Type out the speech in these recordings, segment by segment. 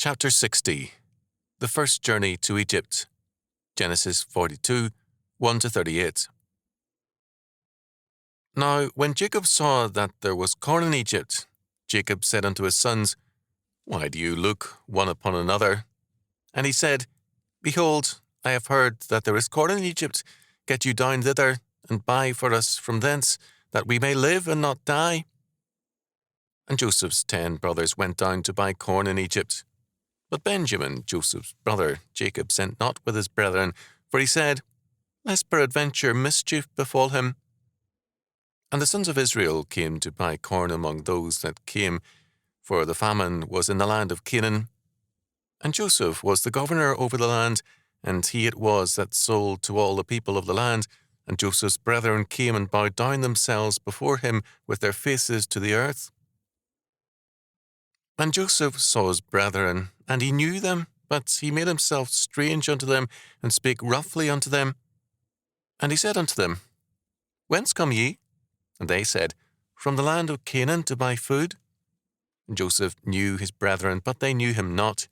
Chapter 60. The First Journey to Egypt. Genesis 42, 1-38. Now, when Jacob saw that there was corn in Egypt, Jacob said unto his sons, Why do you look one upon another? And he said, Behold, I have heard that there is corn in Egypt. Get you down thither, and buy for us from thence, that we may live and not die. And Joseph's 10 brothers went down to buy corn in Egypt. But Benjamin, Joseph's brother, Jacob sent not with his brethren, for he said, Lest peradventure mischief befall him. And the sons of Israel came to buy corn among those that came, for the famine was in the land of Canaan. And Joseph was the governor over the land, and he it was that sold to all the people of the land. And Joseph's brethren came and bowed down themselves before him with their faces to the earth. And Joseph saw his brethren, and he knew them, but he made himself strange unto them, and spake roughly unto them. And he said unto them, Whence come ye? And they said, From the land of Canaan to buy food. And Joseph knew his brethren, but they knew him not.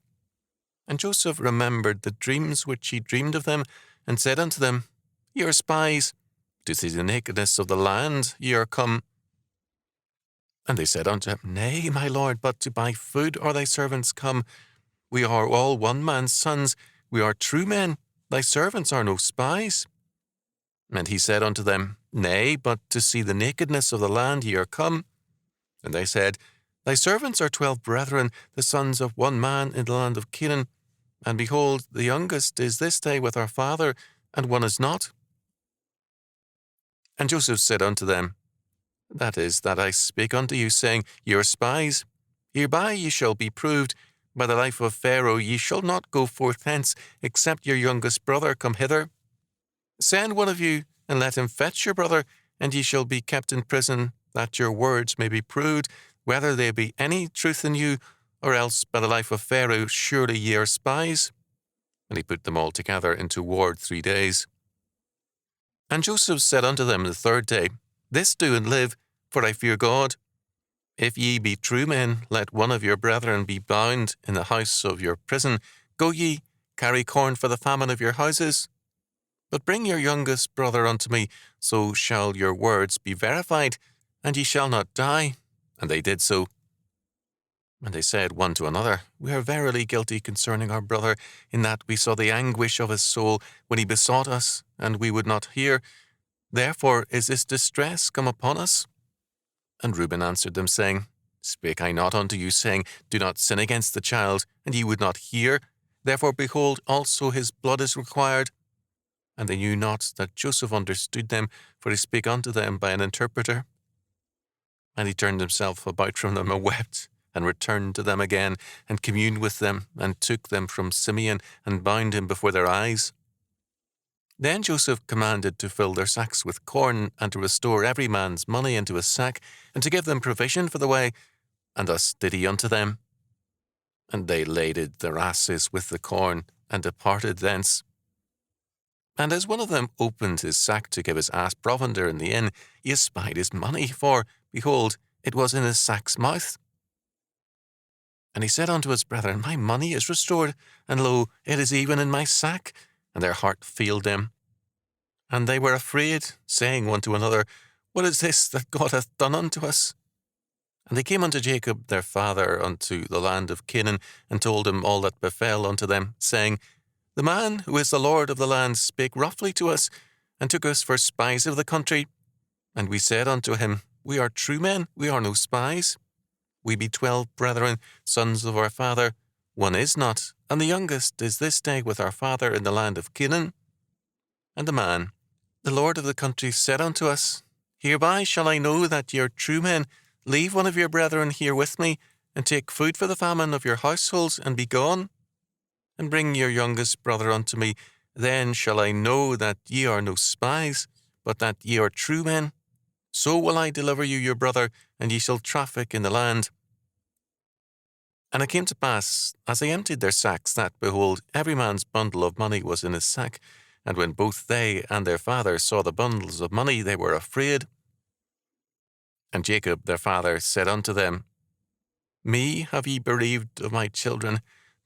And Joseph remembered the dreams which he dreamed of them, and said unto them, Ye are spies, to see the nakedness of the land ye are come. And they said unto him, Nay, my lord, but to buy food are thy servants come. We are all one man's sons, we are true men, thy servants are no spies. And he said unto them, Nay, but to see the nakedness of the land ye are come. And they said, Thy servants are 12 brethren, the sons of one man in the land of Canaan. And behold, the youngest is this day with our father, and one is not. And Joseph said unto them, That is, that I spake unto you, saying, Ye are spies. Hereby ye shall be proved. By the life of Pharaoh ye shall not go forth hence, except your youngest brother come hither. Send one of you, and let him fetch your brother, and ye shall be kept in prison, that your words may be proved, whether there be any truth in you, or else by the life of Pharaoh surely ye are spies. And he put them all together into ward 3 days. And Joseph said unto them the 3rd day, This do and live, for I fear God. If ye be true men, let one of your brethren be bound in the house of your prison. Go ye, carry corn for the famine of your houses. But bring your youngest brother unto me, so shall your words be verified, and ye shall not die. And they did so. And they said one to another, We are verily guilty concerning our brother, in that we saw the anguish of his soul when he besought us, and we would not hear. Therefore is this distress come upon us? And Reuben answered them, saying, Spake I not unto you, saying, Do not sin against the child, and ye would not hear? Therefore, behold, also his blood is required. And they knew not that Joseph understood them, for he spake unto them by an interpreter. And he turned himself about from them and wept, and returned to them again, and communed with them, and took them from Simeon, and bound him before their eyes. Then Joseph commanded to fill their sacks with corn, and to restore every man's money into his sack, and to give them provision for the way. And thus did he unto them. And they laded their asses with the corn, and departed thence. And as one of them opened his sack to give his ass provender in the inn, he espied his money, for, behold, it was in his sack's mouth. And he said unto his brethren, My money is restored, and lo, it is even in my sack. And their heart failed them. And they were afraid, saying one to another, What is this that God hath done unto us? And they came unto Jacob their father unto the land of Canaan, and told him all that befell unto them, saying, The man who is the Lord of the land spake roughly to us, and took us for spies of the country. And we said unto him, We are true men, we are no spies. We be 12 brethren, sons of our father. One is not, and the youngest is this day with our father in the land of Canaan. And the man, the Lord of the country, said unto us, Hereby shall I know that ye are true men. Leave one of your brethren here with me, and take food for the famine of your households, and be gone. And bring your youngest brother unto me. Then shall I know that ye are no spies, but that ye are true men. So will I deliver you your brother, and ye shall traffic in the land. And it came to pass, as they emptied their sacks, that, behold, every man's bundle of money was in his sack. And when both they and their father saw the bundles of money, they were afraid. And Jacob their father said unto them, Me have ye bereaved of my children.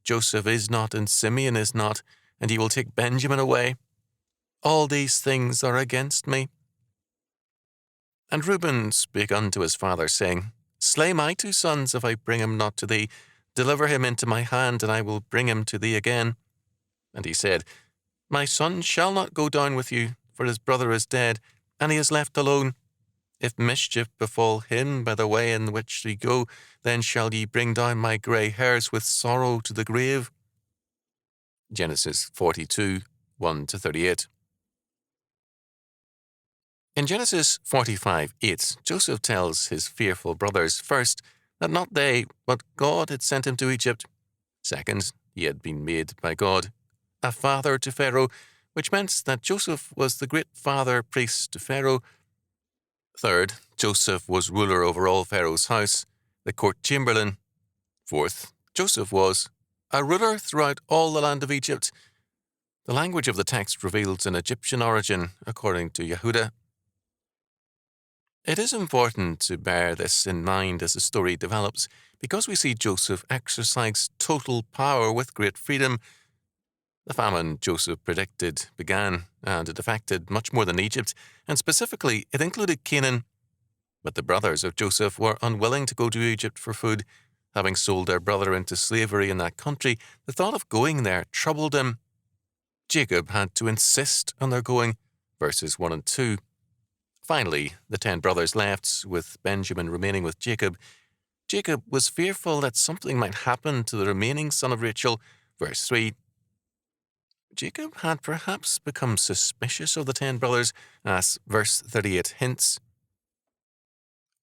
Joseph is not, and Simeon is not, and ye will take Benjamin away. All these things are against me. And Reuben spake unto his father, saying, Slay my 2 sons, if I bring him not to thee. Deliver him into my hand, and I will bring him to thee again. And he said, My son shall not go down with you, for his brother is dead, and he is left alone. If mischief befall him by the way in which ye go, then shall ye bring down my grey hairs with sorrow to the grave. Genesis 42, 1-38. In Genesis 45:8, Joseph tells his fearful brothers, first, that not they, but God had sent him to Egypt. Second, he had been made by God a father to Pharaoh, which meant that Joseph was the great father priest to Pharaoh. Third, Joseph was ruler over all Pharaoh's house, the court chamberlain. Fourth, Joseph was a ruler throughout all the land of Egypt. The language of the text reveals an Egyptian origin, according to Yehuda. It is important to bear this in mind as the story develops, because we see Joseph exercise total power with great freedom. The famine Joseph predicted began, and it affected much more than Egypt, and specifically it included Canaan. But the brothers of Joseph were unwilling to go to Egypt for food. Having sold their brother into slavery in that country, the thought of going there troubled them. Jacob had to insist on their going, verses 1 and 2. Finally, the 10 brothers left, with Benjamin remaining with Jacob. Jacob was fearful that something might happen to the remaining son of Rachel, verse 3. Jacob had perhaps become suspicious of the 10 brothers, as verse 38 hints.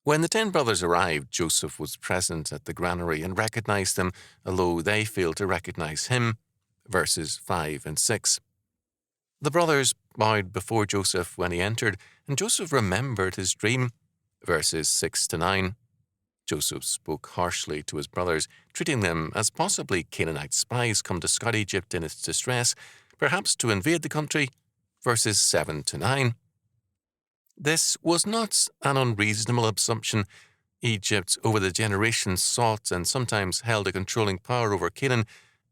When the 10 brothers arrived, Joseph was present at the granary and recognized them, although they failed to recognize him, verses 5 and 6. The brothers bowed before Joseph when he entered, and Joseph remembered his dream, verses 6-9. Joseph spoke harshly to his brothers, treating them as possibly Canaanite spies come to scout Egypt in its distress, perhaps to invade the country, verses 7-9. This was not an unreasonable assumption. Egypt, over the generations, sought and sometimes held a controlling power over Canaan,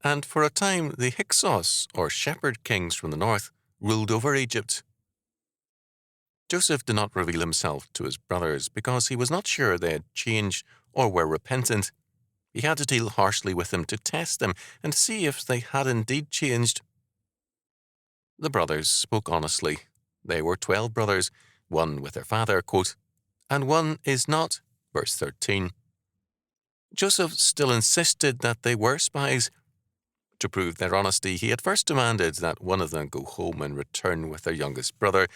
and for a time the Hyksos, or shepherd kings from the north, ruled over Egypt. Joseph did not reveal himself to his brothers because he was not sure they had changed or were repentant. He had to deal harshly with them to test them and see if they had indeed changed. The brothers spoke honestly. They were 12 brothers, one with their father, quote, and one is not, verse 13. Joseph still insisted that they were spies. To prove their honesty, he at first demanded that one of them go home and return with their youngest brother.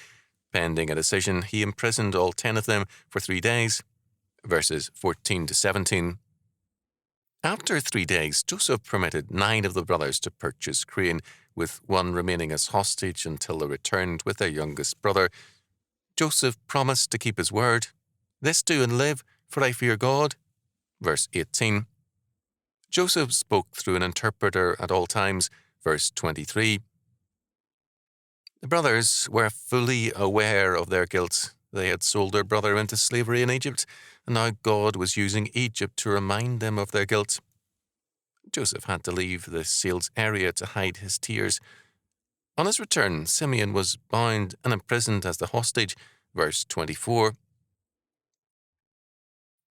Pending a decision, he imprisoned all 10 of them for 3 days, verses 14-17. After 3 days, Joseph permitted 9 of the brothers to purchase grain, with one remaining as hostage until they returned with their youngest brother. Joseph promised to keep his word. This do and live, for I fear God. Verse 18. Joseph spoke through an interpreter at all times. Verse 23. The brothers were fully aware of their guilt. They had sold their brother into slavery in Egypt, and now God was using Egypt to remind them of their guilt. Joseph had to leave the sealed area to hide his tears. On his return, Simeon was bound and imprisoned as the hostage. Verse 24.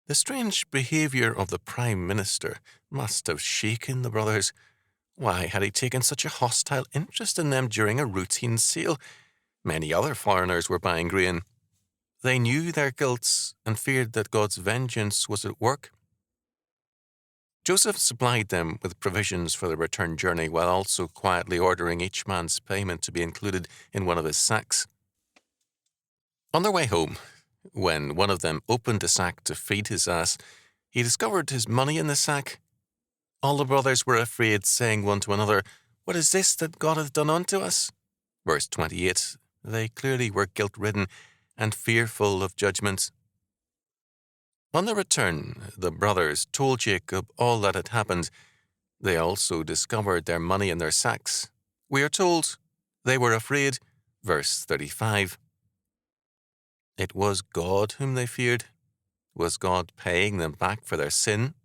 The strange behavior of the Prime Minister must have shaken the brothers. Why had he taken such a hostile interest in them during a routine sale? Many other foreigners were buying grain. They knew their guilt and feared that God's vengeance was at work. Joseph supplied them with provisions for the return journey while also quietly ordering each man's payment to be included in one of his sacks. On their way home, when one of them opened the sack to feed his ass, he discovered his money in the sack. All the brothers were afraid, saying one to another, "What is this that God hath done unto us?" Verse 28. They clearly were guilt-ridden and fearful of judgment. On their return, the brothers told Jacob all that had happened. They also discovered their money in their sacks. We are told they were afraid. Verse 35. It was God whom they feared. Was God paying them back for their sin?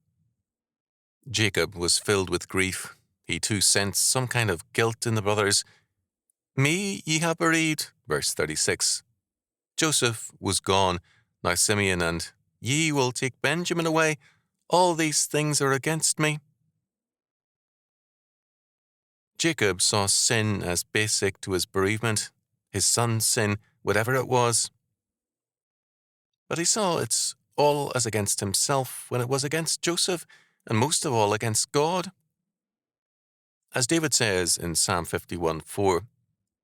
Jacob was filled with grief. He too sensed some kind of guilt in the brothers. Me ye have bereaved, verse 36. Joseph was gone, now Simeon, and ye will take Benjamin away. All these things are against me. Jacob saw sin as basic to his bereavement, his son's sin, whatever it was. But he saw it all as against himself when it was against Joseph, and most of all against God. As David says in Psalm 51:4,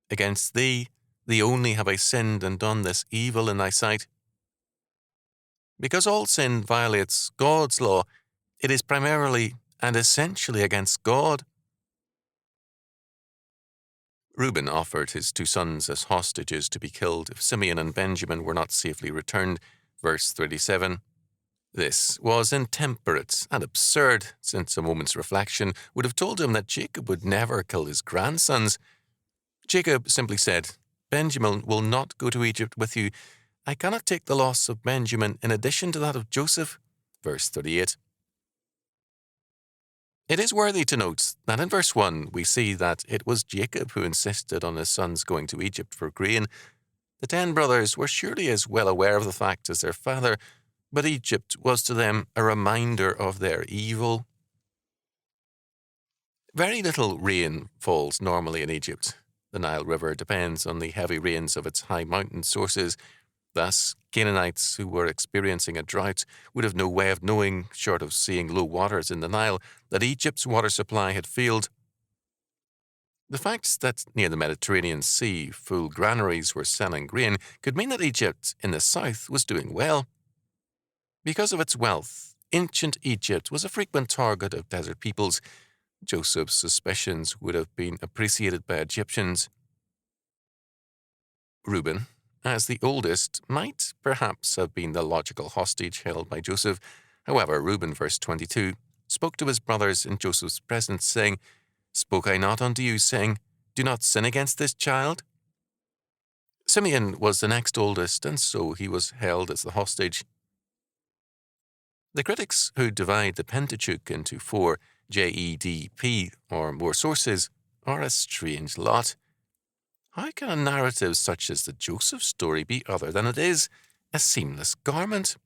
"Against thee, thee only have I sinned and done this evil in thy sight." Because all sin violates God's law, it is primarily and essentially against God. Reuben offered his two sons as hostages to be killed if Simeon and Benjamin were not safely returned, verse 37. This was intemperate and absurd, since a moment's reflection would have told him that Jacob would never kill his grandsons. Jacob simply said, "Benjamin will not go to Egypt with you. I cannot take the loss of Benjamin in addition to that of Joseph," verse 38. It is worthy to note that in verse 1 we see that it was Jacob who insisted on his sons going to Egypt for grain. The 10 brothers were surely as well aware of the fact as their father, but Egypt was to them a reminder of their evil. Very little rain falls normally in Egypt. The Nile River depends on the heavy rains of its high mountain sources. Thus, Canaanites who were experiencing a drought would have no way of knowing, short of seeing low waters in the Nile, that Egypt's water supply had failed. The fact that near the Mediterranean Sea full granaries were selling grain could mean that Egypt in the south was doing well. Because of its wealth, ancient Egypt was a frequent target of desert peoples. Joseph's suspicions would have been appreciated by Egyptians. Reuben, as the oldest, might perhaps have been the logical hostage held by Joseph. However, Reuben, verse 22, spoke to his brothers in Joseph's presence, saying, "Spoke I not unto you, saying, Do not sin against this child?" Simeon was the next oldest, and so he was held as the hostage. The critics who divide the Pentateuch into 4 JEDP or more sources are a strange lot. How can a narrative such as the Joseph story be other than it is, a seamless garment?